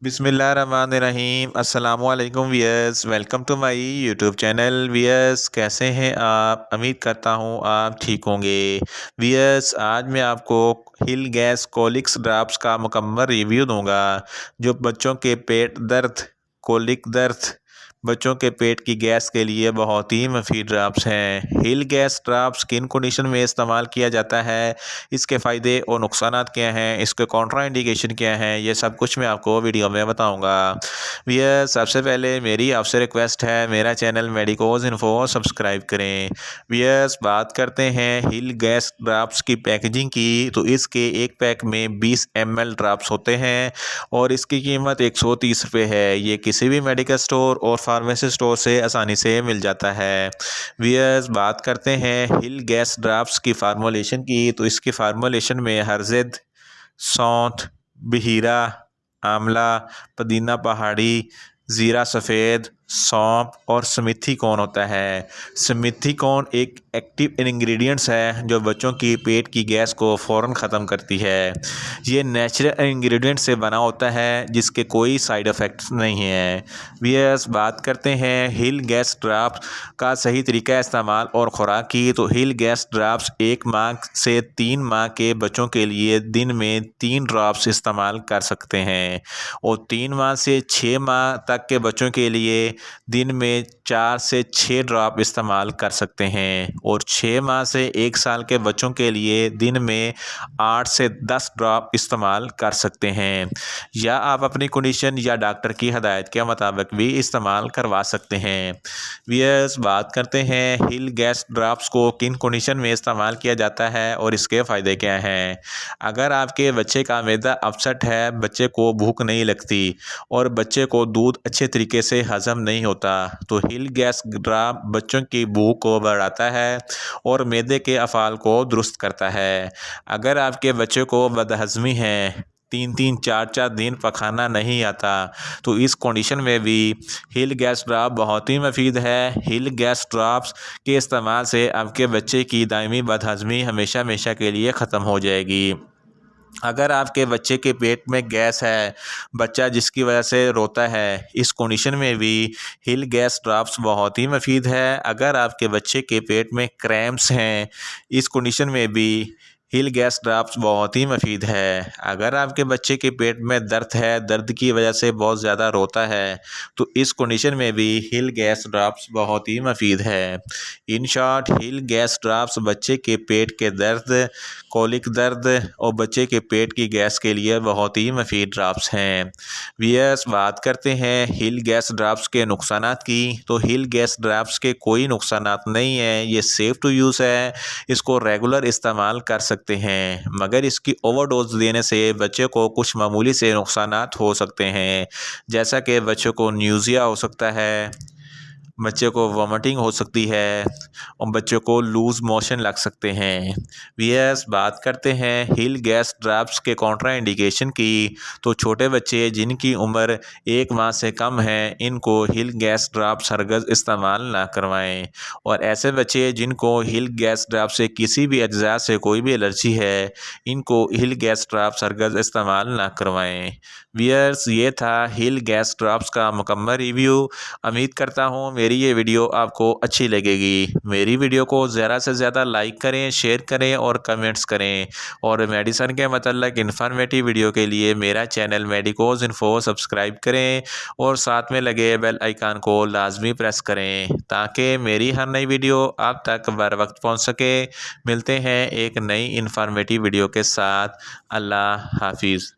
बिस्मिल्लाहिर्रहमानिर्रहीम अस्सलामुअलैकुम viewers, welcome to my YouTube channel. Viewers, कैसे हैं आप? उम्मीद करता हूँ आप ठीक होंगे। वियर्स, आज मैं आपको हिल गैस कोलिक्स ड्रॉप्स का मुकम्मल रिव्यू दूंगा जो बच्चों के पेट दर्द, कोलिक दर्द, बच्चों के पेट की गैस के लिए बहुत ही मुफीद ड्रॉप्स हैं। हिल गैस ड्रॉप्स किन कंडीशन में इस्तेमाल किया जाता है, इसके फ़ायदे और नुकसानात क्या हैं, इसके कॉन्ट्रा इंडिकेशन क्या हैं, ये सब कुछ मैं आपको वीडियो में बताऊंगा। भैया, सबसे पहले मेरी आपसे रिक्वेस्ट है, मेरा चैनल मेडिकोज इन्फो सब्सक्राइब करें। भैया, बात करते हैं हिल गैस ड्रॉप्स की पैकेजिंग की, तो इसके एक पैक में 20 ml ड्रॉप्स होते हैं और इसकी कीमत 130 रुपये है। ये किसी भी मेडिकल स्टोर और फार्मेसी स्टोर से आसानी से मिल जाता है। वियर्स, बात करते हैं हिल गैस ड्रॉप्स की फार्मूलेशन की, तो इसकी फार्मूलेशन में हरजिद, सौंठ, बहीरा, आंवला, पुदीना पहाड़ी, ज़ीरा सफ़ेद, सौंफ और स्मेथी कॉर्न होता है। स्मेथी कॉर्न एक एक्टिव इंग्रेडिएंट्स है जो बच्चों की पेट की गैस को फ़ौरन ख़त्म करती है। ये नेचुरल इंग्रेडिएंट से बना होता है जिसके कोई साइड इफ़ेक्ट्स नहीं है। वियर्स, बात करते हैं हिल गैस ड्रॉप्स का सही तरीका इस्तेमाल और खुराक की, तो हिल गैस ड्रॉप्स 1 माह से 3 माह के बच्चों के लिए दिन में 3 ड्रॉप्स इस्तेमाल कर सकते हैं और 3 माह से 6 माह तक के बच्चों के लिए दिन में 4 से 6 ड्रॉप इस्तेमाल कर सकते हैं और 6 माह से 1 साल के बच्चों के लिए दिन में 8 से 10 ड्रॉप इस्तेमाल कर सकते हैं, या आप अपनी कंडीशन या डॉक्टर की हदायत के मुताबिक भी इस्तेमाल करवा सकते हैं। वियर्स, बात करते हैं हिल गैस ड्रॉप्स को किन कंडीशन में इस्तेमाल किया जाता है और इसके फ़ायदे क्या हैं। अगर आपके बच्चे का मैदा अपसेट है, बच्चे को भूख नहीं लगती और बच्चे को दूध अच्छे तरीके से हज़म नहीं होता, तो हिल गैस ड्रॉप बच्चों की भूख को बढ़ाता है और मैदे के अफ़ाल को दुरुस्त करता है। अगर आपके बच्चे को बदहज़मी है, 3-3 4-4 दिन पखाना नहीं आता, तो इस कंडीशन में भी हिल गैस ड्रॉप बहुत ही मुफीद है। हिल गैस ड्रॉप्स के इस्तेमाल से आपके बच्चे की दायमी बदहज़मी हमेशा हमेशा के लिए ख़त्म हो जाएगी। अगर आपके बच्चे के पेट में गैस है, बच्चा जिसकी वजह से रोता है, इस कंडीशन में भी हिल गैस ड्रॉप्स बहुत ही मुफीद है। अगर आपके बच्चे के पेट में क्रैम्प्स हैं, इस कंडीशन में भी हिल गैस ड्रॉप्स बहुत ही मुफीद है। अगर आपके बच्चे के पेट में दर्द है, दर्द की वजह से बहुत ज़्यादा रोता है, तो इस कंडीशन में भी हिल गैस ड्रॉप्स बहुत ही मुफीद है। In short, hill gas drops बच्चे के पेट के दर्द, कॉलिक दर्द और बच्चे के पेट की गैस के लिए बहुत ही मुफीद ड्रॉप्स हैं। वियर्स, बात करते हैं हिल गैस ड्रॉप्स के नुकसानात की, तो हिल गैस ड्रॉप्स के कोई नुकसानात नहीं है। ये सेफ़ टू यूज़ है, इसको रेगुलर इस्तेमाल कर सकते हैं, मगर इसकी ओवरडोज देने से बच्चे को कुछ मामूली से नुकसानात हो सकते हैं, जैसा कि बच्चों को न्यूज़िया हो सकता है, बच्चे को वॉमिटिंग हो सकती है और बच्चों को लूज़ मोशन लग सकते हैं। वियर्स, बात करते हैं हिल गैस ड्रॉप्स के कॉन्ट्रा इंडिकेशन की, तो छोटे बच्चे जिनकी उम्र 1 माह से कम है, इनको हिल गैस ड्रॉप्स हरगज़ इस्तेमाल ना करवाएं और ऐसे बच्चे जिनको हिल गैस ड्रॉप से किसी भी अज्जा से कोई भी एलर्जी है, इनको हिल गैस ड्रॉप्स हरगज़ इस्तेमाल ना करवाएं। वियर्स, ये था हिल गैस ड्रॉप्स का मुकम्मल रिव्यू। उम्मीद करता हूँ मेरी ये वीडियो आपको अच्छी लगेगी। मेरी वीडियो को ज़्यादा से ज़्यादा लाइक करें, शेयर करें और कमेंट्स करें और मेडिसन के मतलब इन्फॉर्मेटिव वीडियो के लिए मेरा चैनल मेडिकोज इन्फो सब्सक्राइब करें और साथ में लगे बेल आइकन को लाजमी प्रेस करें ताकि मेरी हर नई वीडियो आप तक बर वक्त पहुँच सके। मिलते हैं एक नई इन्फॉर्मेटिव वीडियो के साथ। अल्लाह हाफिज़।